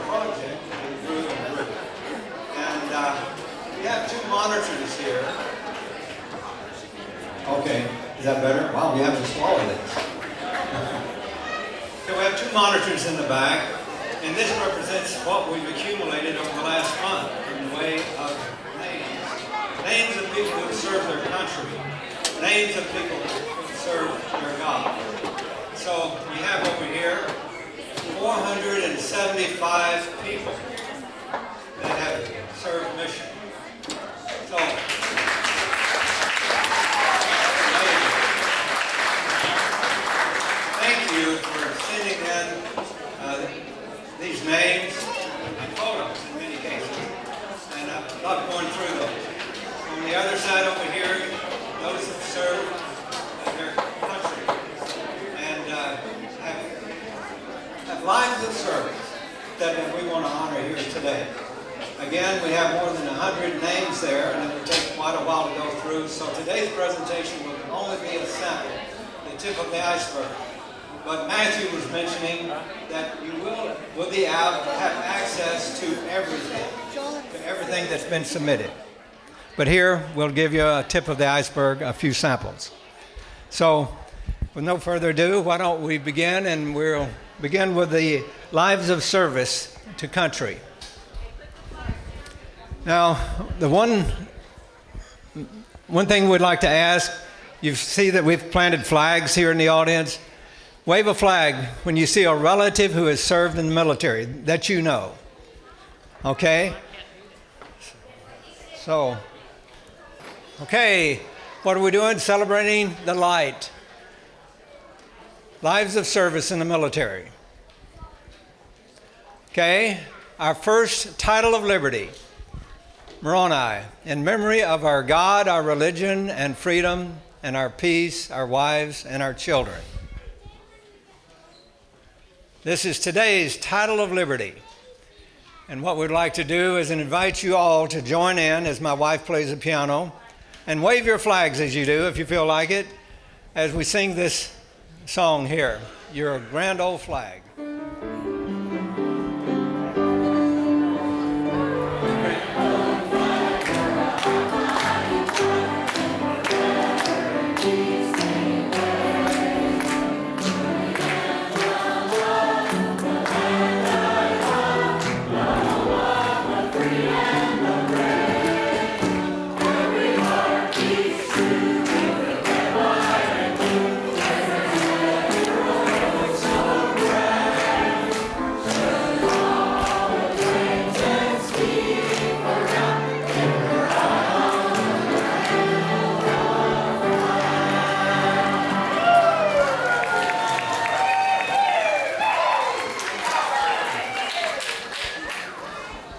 project and grew and grew. And we have two monitors here. Okay, is that better? Wow, we have to swallow this. Okay, we have two monitors in the back, and this represents what we've accumulated over the last month in the way of names. Names of people who serve their country. Names of people who serve their God. So we have over here 475 people that have served mission. So, thank you for sending in these names and photos in many cases. And I love going through those. On the other side over here, those who serve their country and have lives of service that we want to honor here today. Again, we have more than 100 names there, and it will take quite a while to go through. So today's presentation will only be a sample, the tip of the iceberg. But Matthew was mentioning that you will be able to have access to everything that's been submitted. But here, we'll give you a tip of the iceberg, a few samples. So, with no further ado, why don't we begin, and we'll begin with the lives of service to country. Now, the one thing we'd like to ask, you see that we've planted flags here in the audience. Wave a flag when you see a relative who has served in the military that you know. Okay? So, okay, what are we doing? Celebrating the light. Lives of service in the military. Okay, our first title of liberty. Moroni, in memory of our God, our religion and freedom, and our peace, our wives, and our children. This is today's title of liberty. And what we'd like to do is invite you all to join in as my wife plays the piano, and wave your flags as you do, if you feel like it, as we sing this song here, Your Grand Old Flag.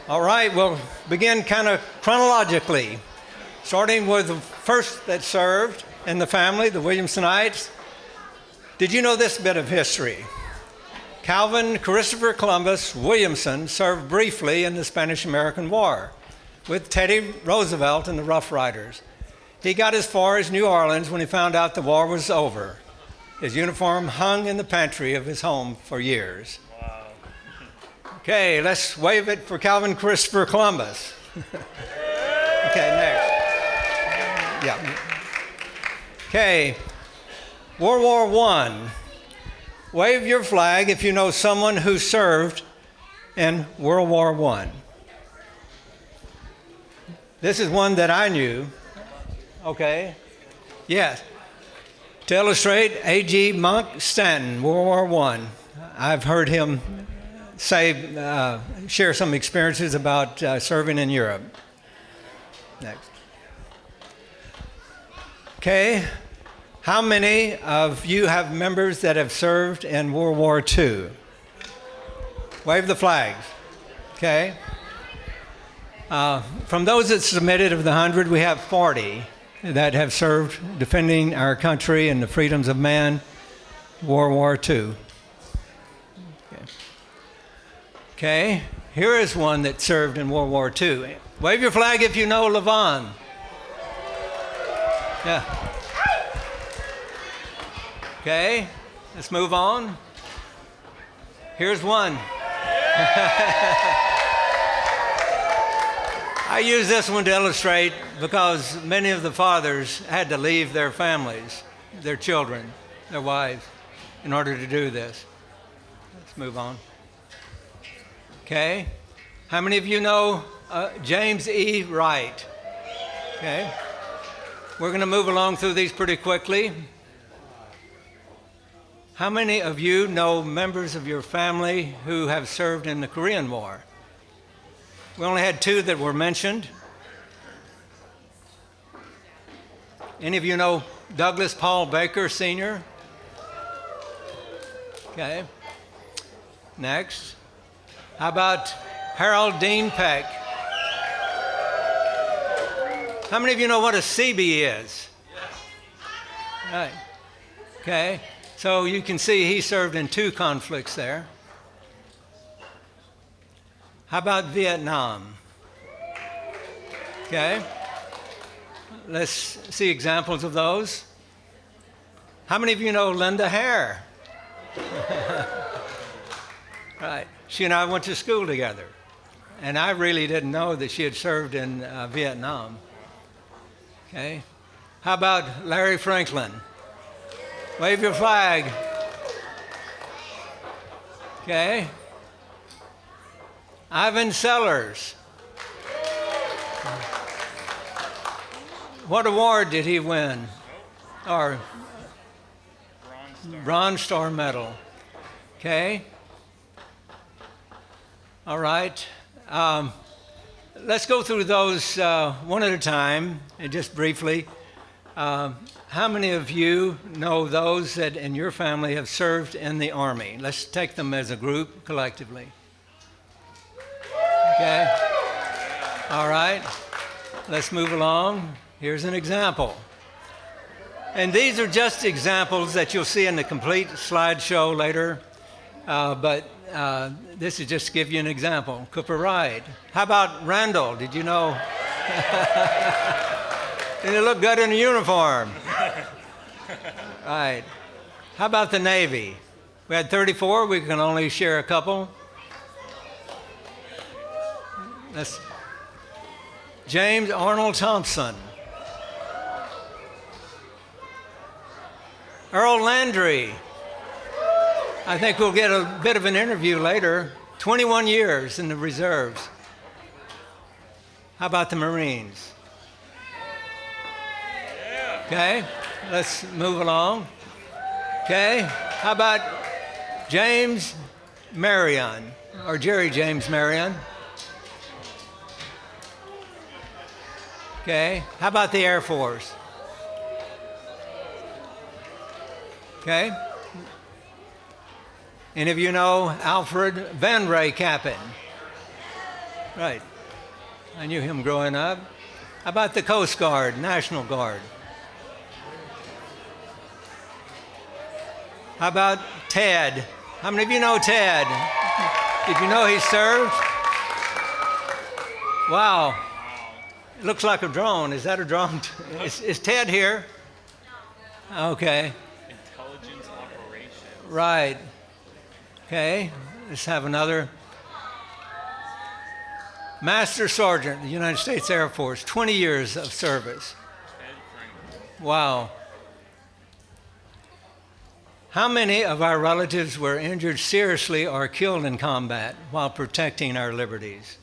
All right, we'll begin kind of chronologically, starting with the first that served in the family, the Williamsonites. Did you know this bit of history? Calvin Christopher Columbus Williamson served briefly in the Spanish-American War with Teddy Roosevelt and the Rough Riders. He got as far as New Orleans when he found out the war was over. His uniform hung in the pantry of his home for years. Okay, let's wave it for Calvin Christopher Columbus. Okay, next. Yeah. Okay, World War I. Wave your flag if you know someone who served in World War I. This is one that I knew. Okay. Yes. To illustrate, A.G. Monk Stanton, World War I. I've heard him share some experiences about serving in Europe. Next. Okay. How many of you have members that have served in World War II? Wave the flags. Okay. From those that submitted of the 100, we have 40 that have served defending our country and the freedoms of man, World War II. Okay, here is one that served in World War II. Wave your flag if you know Levon. Yeah. Okay, let's move on. Here's one. I use this one to illustrate because many of the fathers had to leave their families, their children, their wives, in order to do this. Let's move on. Okay. How many of you know James E. Wright? Okay. We're going to move along through these pretty quickly. How many of you know members of your family who have served in the Korean War? We only had 2 that were mentioned. Any of you know Douglas Paul Baker, Sr.? Okay. Next. How about Harold Dean Peck? How many of you know what a CB is? Yes. Right. Okay. So you can see he served in 2 conflicts there. How about Vietnam? Okay. Let's see examples of those. How many of you know Linda Hare? Right. She and I went to school together. And I really didn't know that she had served in Vietnam. Okay. How about Larry Franklin? Wave your flag. Okay. Ivan Sellers. What award did he win? Or Bronze Star Medal. Okay. All right. Let's go through those one at a time, and just briefly. How many of you know those that in your family have served in the Army? Let's take them as a group, collectively. Okay. All right. Let's move along. Here's an example. And these are just examples that you'll see in the complete slideshow later. But this is just to give you an example. Cooper Ride. How about Randall? Did you know? Didn't it look good in a uniform? Right. How about the Navy? We had 34. We can only share a couple. That's James Arnold Thompson. Earl Landry. I think we'll get a bit of an interview later. 21 years in the reserves. How about the Marines? Okay, let's move along. Okay, how about James Marion, or Jerry James Marion? Okay, how about the Air Force? Okay. Any of you know Alfred Van Ray Cappen? Right. I knew him growing up. How about the Coast Guard, National Guard? How about Ted? How many of you know Ted? Did you know he served? Wow. It looks like a drone. Is that a drone? Is Ted here? Okay. Intelligence operations. Right. Okay. Let's have another. Master Sergeant, the United States Air Force, 20 years of service. Wow. How many of our relatives were injured seriously or killed in combat while protecting our liberties?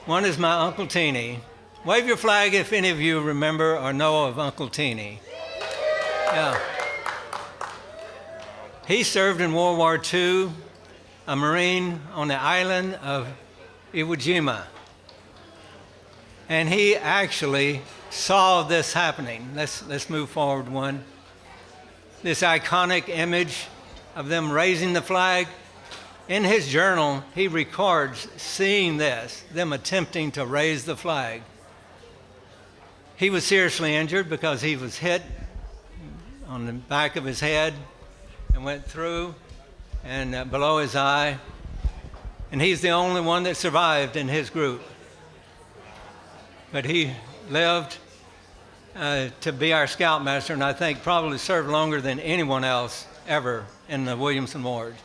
One is my Uncle Teeny. Wave your flag if any of you remember or know of Uncle Teeny. Yeah. He served in World War II, a Marine on the island of Iwo Jima. And he actually saw this happening. Let's move forward one. This iconic image of them raising the flag. In his journal, he records seeing this, them attempting to raise the flag. He was seriously injured because he was hit on the back of his head and went through and below his eye. And he's the only one that survived in his group. But he lived to be our scoutmaster, and I think probably served longer than anyone else ever in the Williamson Ward.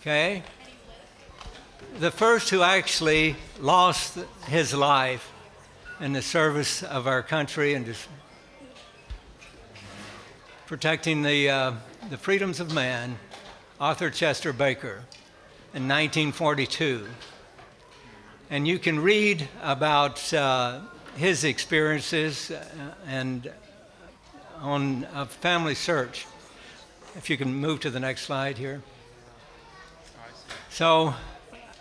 Okay? The first who actually lost his life in the service of our country and just protecting the freedoms of man, Arthur Chester Baker, in 1942. And you can read about his experiences and on a family search. If you can move to the next slide here. So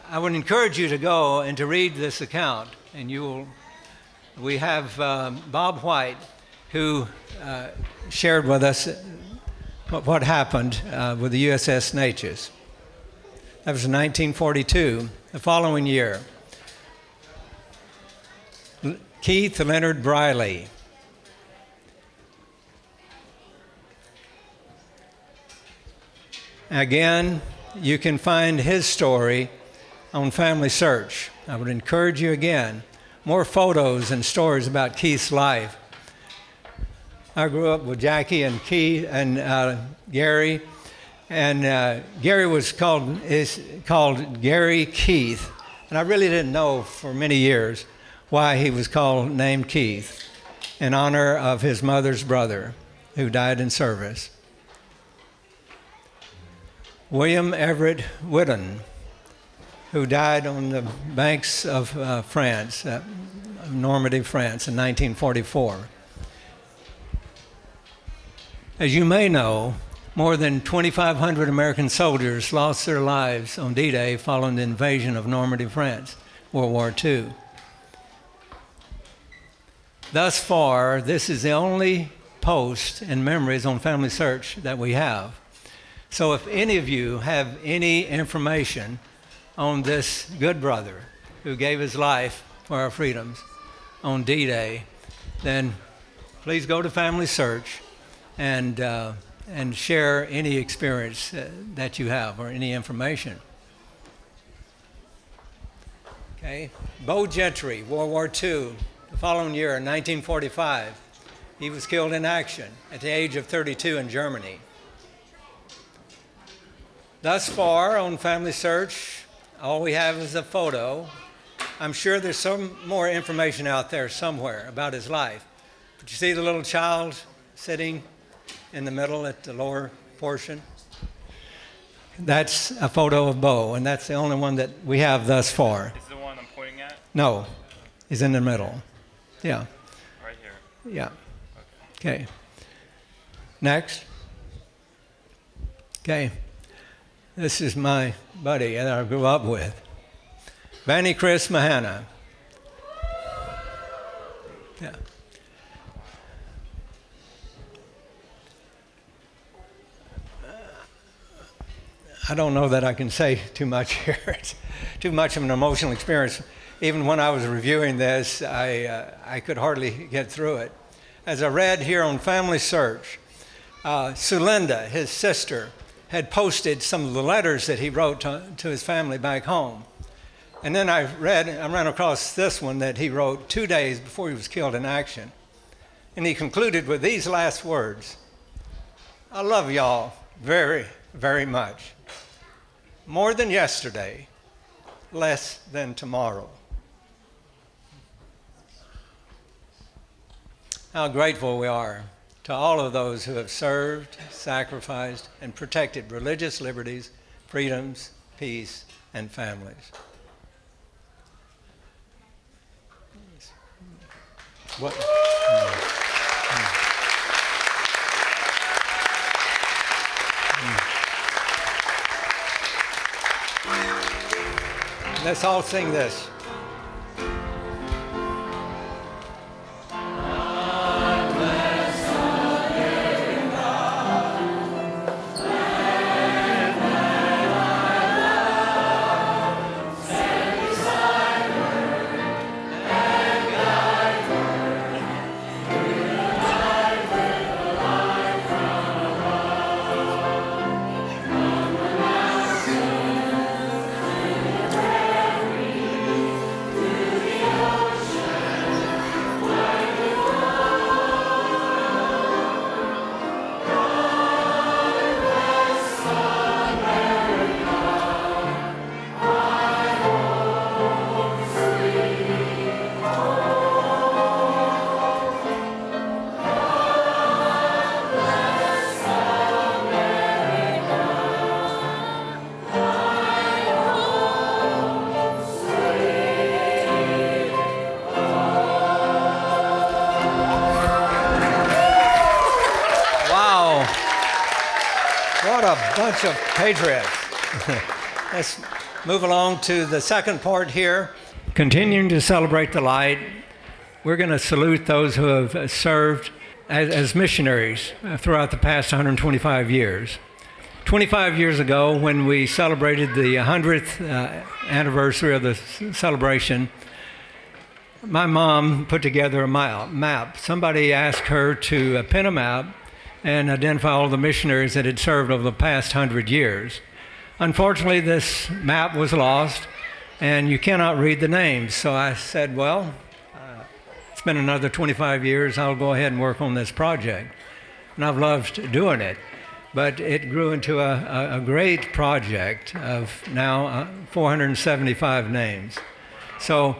I would encourage you to go and to read this account, and we have Bob White, who shared with us what happened with the USS Natchez. That was in 1942. The following year, Keith Leonard Briley. Again, you can find his story on Family Search. I would encourage you again, more photos and stories about Keith's life. I grew up with Jackie and Keith and Gary, and Gary is called Gary Keith, and I really didn't know for many years why he was named Keith, in honor of his mother's brother who died in service. William Everett Whiddon, who died on the banks of France, Normandy, France, in 1944. As you may know, more than 2,500 American soldiers lost their lives on D-Day following the invasion of Normandy, France, World War II. Thus far, this is the only post in Memories on Family Search that we have. So if any of you have any information on this good brother who gave his life for our freedoms on D-Day, then please go to Family Search and share any experience that you have or any information. Okay, Bo Gentry, World War II, the following year in 1945, he was killed in action at the age of 32 in Germany. Thus far on Family Search, all we have is a photo. I'm sure there's some more information out there somewhere about his life. But you see the little child sitting in the middle at the lower portion? That's a photo of Bo, and that's the only one that we have thus far. Is the one I'm pointing at? No, he's in the middle. Yeah. Right here. Yeah. Okay. Next. Okay. This is my buddy that I grew up with, Chris Mahana. Yeah. I don't know that I can say too much here. It's too much of an emotional experience. Even when I was reviewing this, I could hardly get through it. As I read here on Family Search, Sulinda, his sister, had posted some of the letters that he wrote to his family back home. And then I ran across this one that he wrote 2 days before he was killed in action. And he concluded with these last words: I love y'all very, very much. More than yesterday, less than tomorrow. How grateful we are to all of those who have served, sacrificed, and protected religious liberties, freedoms, peace, and families. What? Let's all sing this. Bunch of patriots. Let's move along to the second part here. Continuing to celebrate the light, we're going to salute those who have served as missionaries throughout the past 125 years. 25 years ago, when we celebrated the 100th anniversary of the celebration, my mom put together a map. Somebody asked her to pen a map and identify all the missionaries that had served over the past 100 years. Unfortunately, this map was lost, and you cannot read the names. So I said, well, it's been another 25 years. I'll go ahead and work on this project. And I've loved doing it. But it grew into a great project of now 475 names. So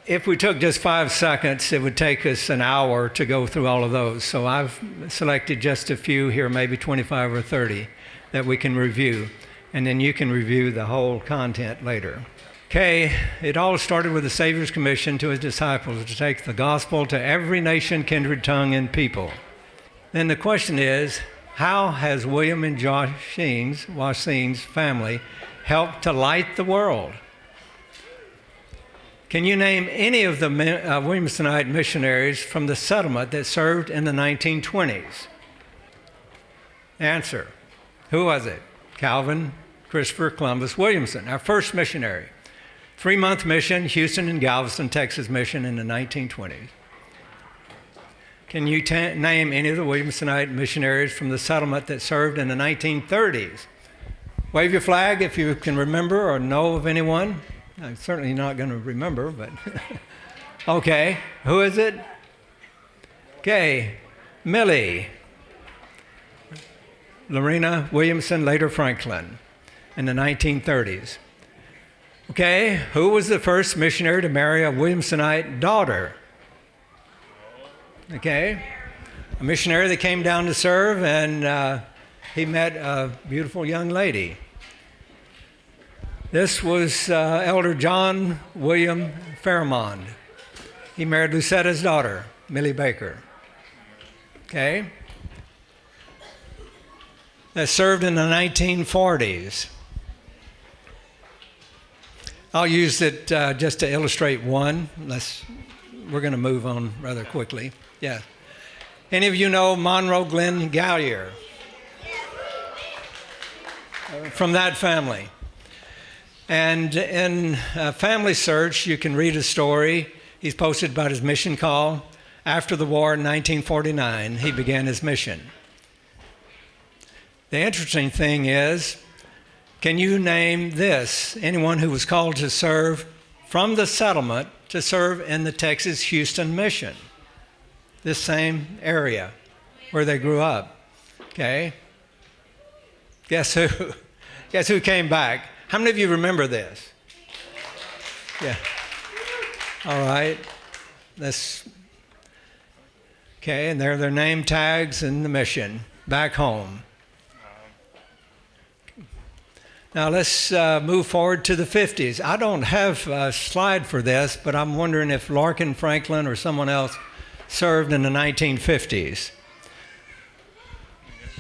if we took just 5 seconds, it would take us an hour to go through all of those. So I've selected just a few here, maybe 25 or 30, that we can review. And then you can review the whole content later. Okay, it all started with the Savior's commission to his disciples to take the gospel to every nation, kindred, tongue, and people. Then the question is, how has William and Joissine's family helped to light the world? Can you name any of the Williamsonite missionaries from the settlement that served in the 1920s? Answer. Who was it? Calvin Christopher Columbus Williamson, our first missionary. 3-month mission, Houston and Galveston, Texas mission in the 1920s. Can you name any of the Williamsonite missionaries from the settlement that served in the 1930s? Wave your flag if you can remember or know of anyone. I'm certainly not going to remember, but okay. Who is it? Okay, Millie. Lorena Williamson, later Franklin, in the 1930s. Okay, who was the first missionary to marry a Williamsonite daughter? Okay, a missionary that came down to serve, and he met a beautiful young lady. This was Elder John William Fairmond. He married Lucetta's daughter, Millie Baker. Okay. That served in the 1940s. I'll use it just to illustrate one. We're going to move on rather quickly. Yeah. Any of you know Monroe Glenn Gallier? From that family. And in Family Search, you can read a story. He's posted about his mission call. After the war in 1949, he began his mission. The interesting thing is, can you name this? Anyone who was called to serve from the settlement to serve in the Texas Houston mission, this same area where they grew up. Okay? Guess who? Guess who came back? How many of you remember this? Yeah. All right. Okay, and there are their name tags in the mission back home. Now let's move forward to the 50s. I don't have a slide for this, but I'm wondering if Larkin Franklin or someone else served in the 1950s.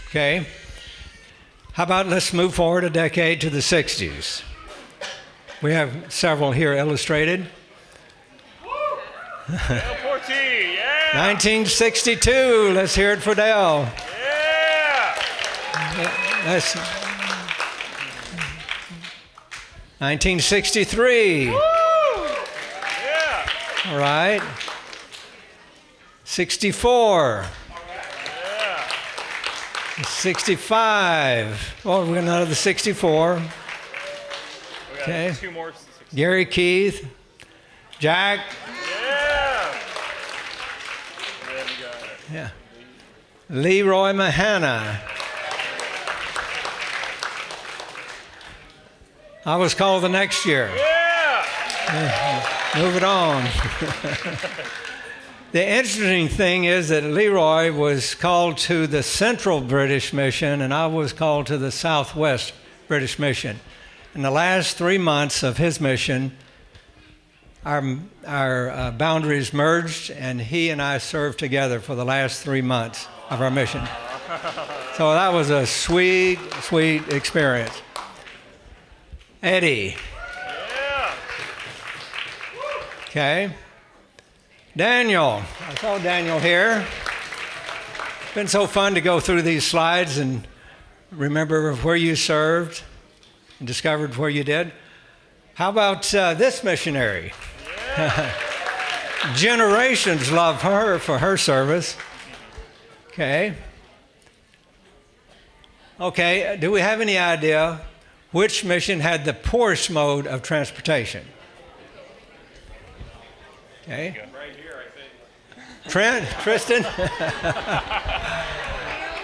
Okay. How about let's move forward a decade to the 60s. We have several here illustrated. Dale Porty, yeah! 1962, let's hear it for Dale. Yeah! That's 1963. Woo! Yeah! All right. 64. Yeah! 65. Oh, we're going to the 64. We got Okay. 2 more. Gary Keith. Jack. Yeah! Then we got Yeah. Leroy Mahana. I was called the next year. Yeah! Move it on. The interesting thing is that Leroy was called to the Central British Mission, and I was called to the Southwest British Mission. In the last 3 months of his mission, our boundaries merged, and he and I served together for the last 3 months of our mission. So that was a sweet, sweet experience. Eddie. Yeah. Okay. Daniel. I saw Daniel here. It's been so fun to go through these slides and remember where you served and discovered where you did. How about this missionary? Yeah. Generations love her for her service. Okay. Okay, do we have any idea which mission had the poorest mode of transportation? Okay. Right here, I think. Trent, Tristan?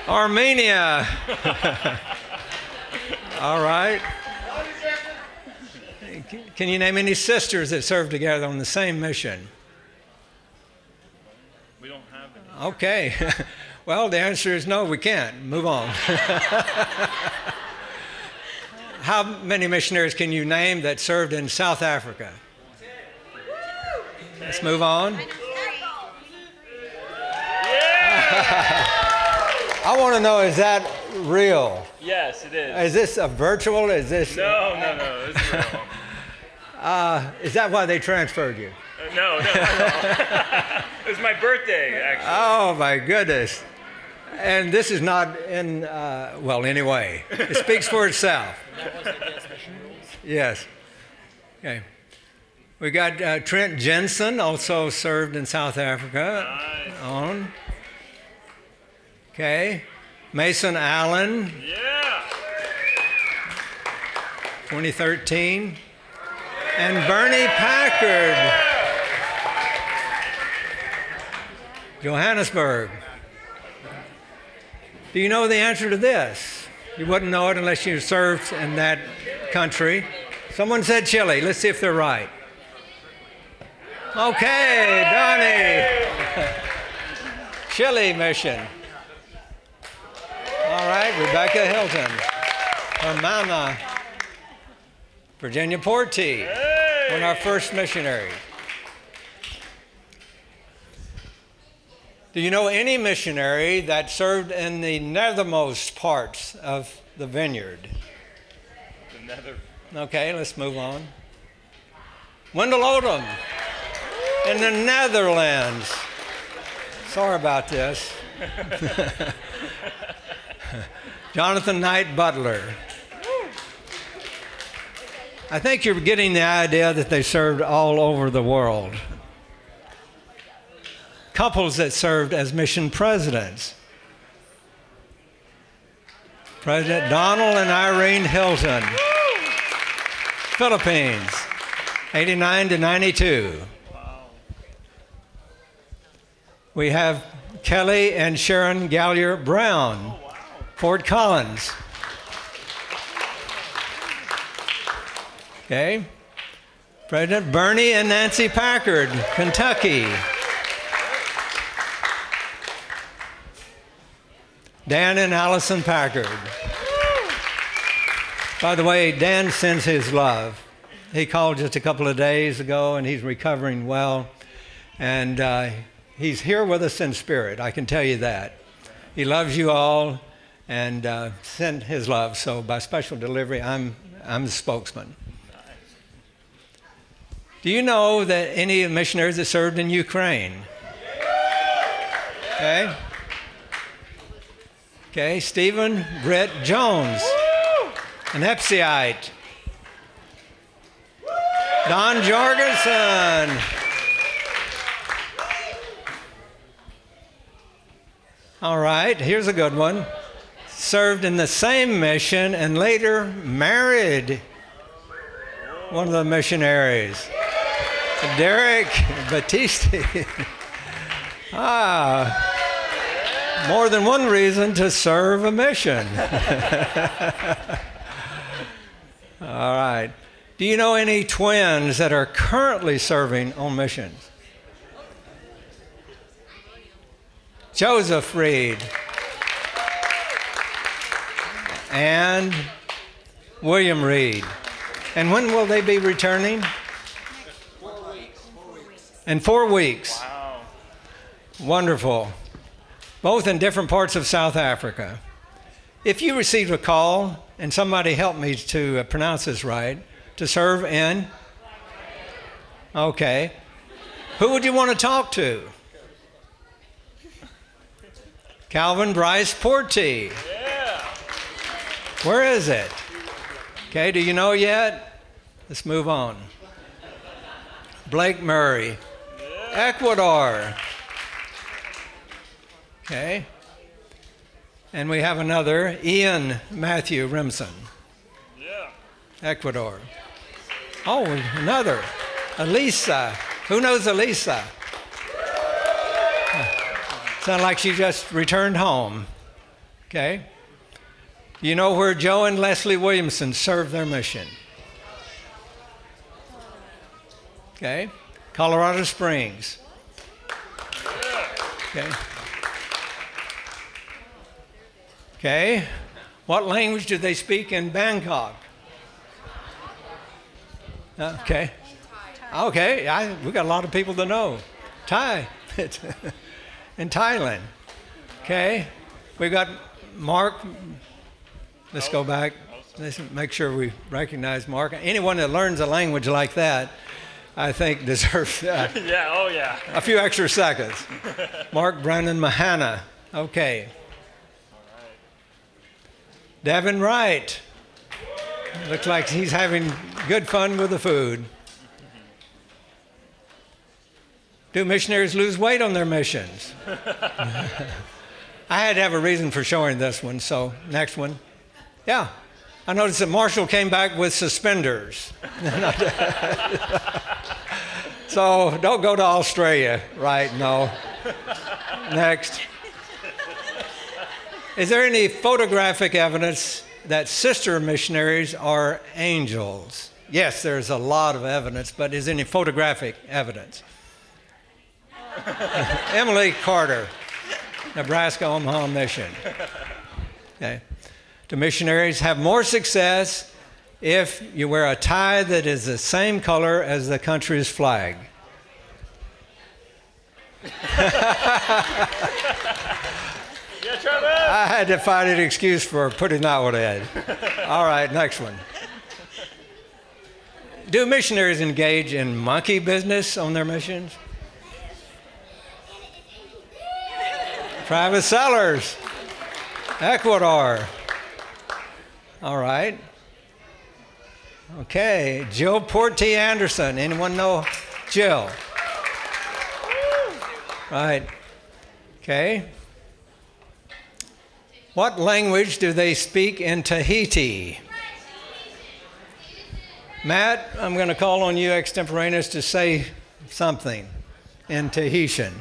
Armenia. All right. Can you name any sisters that served together on the same mission? We don't have any. Okay. Well, the answer is no, we can't. Move on. How many missionaries can you name that served in South Africa? Let's move on. I want to know, is that real? Yes, it is. Is this a virtual? Is this? No, this is real. Is that why they transferred you? No. It was my birthday, actually. Oh my goodness. And this is not in, well, anyway, it speaks for itself. Yes. Okay. We got Trent Jensen, also served in South Africa. Nice. On. Okay. Mason Allen, Yeah. 2013. And Bernie Packard, Johannesburg. Do you know the answer to this? You wouldn't know it unless you served in that country. Someone said Chile. Let's see if they're right. Okay, Donnie. Chile mission. All right, Rebecca Hilton. Hermana. Virginia Porty. One of our first missionaries. Do you know any missionary that served in the nethermost parts of the vineyard? The nether. Okay, let's move on. Wendell Odom in the Netherlands. Sorry about this. Jonathan Knight Butler. I think you're getting the idea that they served all over the world. Couples that served as mission presidents. President Donald and Irene Hilton. Philippines, 89 to 92. Wow. We have Kelly and Sharon Gallier Brown, Fort Collins. Okay. President Bernie and Nancy Packard, Kentucky. Dan and Allison Packard. By the way, Dan sends his love. He called just a couple of days ago, and he's recovering well. And he's here with us in spirit, I can tell you that. He loves you all and sent his love. So by special delivery, I'm the spokesman. Do you know that any missionaries that served in Ukraine? Okay. Okay, Stephen Britt Jones, an Epsiite. Don Jorgensen. All right, here's a good one. Served in the same mission and later married one of the missionaries, Derek Battisti. More than one reason to serve a mission. All right. Do you know any twins that are currently serving on missions? Joseph Reed and William Reed. And when will they be returning? 4 weeks. In 4 weeks. Wow. Wonderful. Both in different parts of South Africa. If you received a call, and somebody help me to pronounce this right, to serve in? Okay. Who would you want to talk to? Calvin Bryce Porty. Yeah. Where is it? Okay, do you know yet? Let's move on. Blake Murray. Ecuador. Okay. And we have another, Ian Matthew Remsen. Yeah. Ecuador. Oh, another. Elisa. Who knows Elisa? Sounds like she just returned home. Okay. You know where Joe and Leslie Williamson served their mission? Okay. Colorado Springs. Okay. Okay. What language do they speak in Bangkok? Okay. Okay. We got a lot of people to know. Thai. In Thailand. Okay. We got Mark. Let's go back. Let's make sure we recognize Mark. Anyone that learns a language like that, I think deserves Yeah, oh yeah. a few extra seconds. Mark Brandon Mahana. Okay. Devin Wright. Looks like he's having good fun with the food. Do missionaries lose weight on their missions? I had to have a reason for showing this one, so next one. Yeah. I noticed that Marshall came back with suspenders. So don't go to Australia, right? No. Next. Is there any photographic evidence that sister missionaries are angels? Yes, there's a lot of evidence, but is any photographic evidence? Emily Carter, Nebraska Omaha Mission. Okay. Do missionaries have more success if you wear a tie that is the same color as the country's flag? Yeah, Travis. I had to find an excuse for putting that one in. All right, next one. Do missionaries engage in monkey business on their missions? Travis Sellers, Ecuador. All right. Okay, Jill Porty Anderson. Anyone know Jill? Right. Okay. What language do they speak in Tahiti? Matt, I'm going to call on you extemporaneous to say something in Tahitian.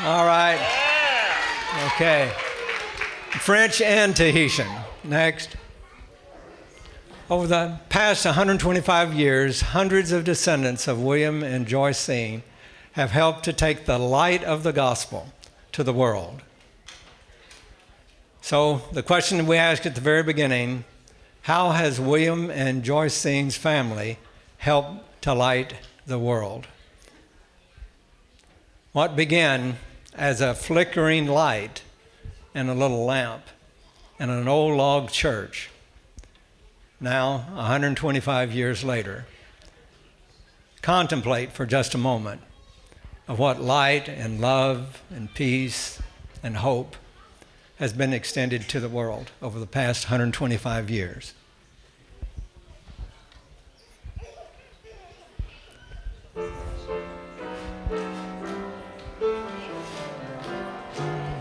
All right. Okay. French and Tahitian. Next. Over the past 125 years, hundreds of descendants of William and Joissine have helped to take the light of the gospel to the world. So the question we asked at the very beginning, how has William and Joissine's family helped to light the world? What began as a flickering light in a little lamp in an old log church, now 125 years later, contemplate for just a moment of what light and love and peace and hope has been extended to the world over the past 125 years.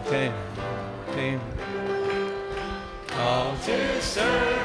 Okay. Call to serve.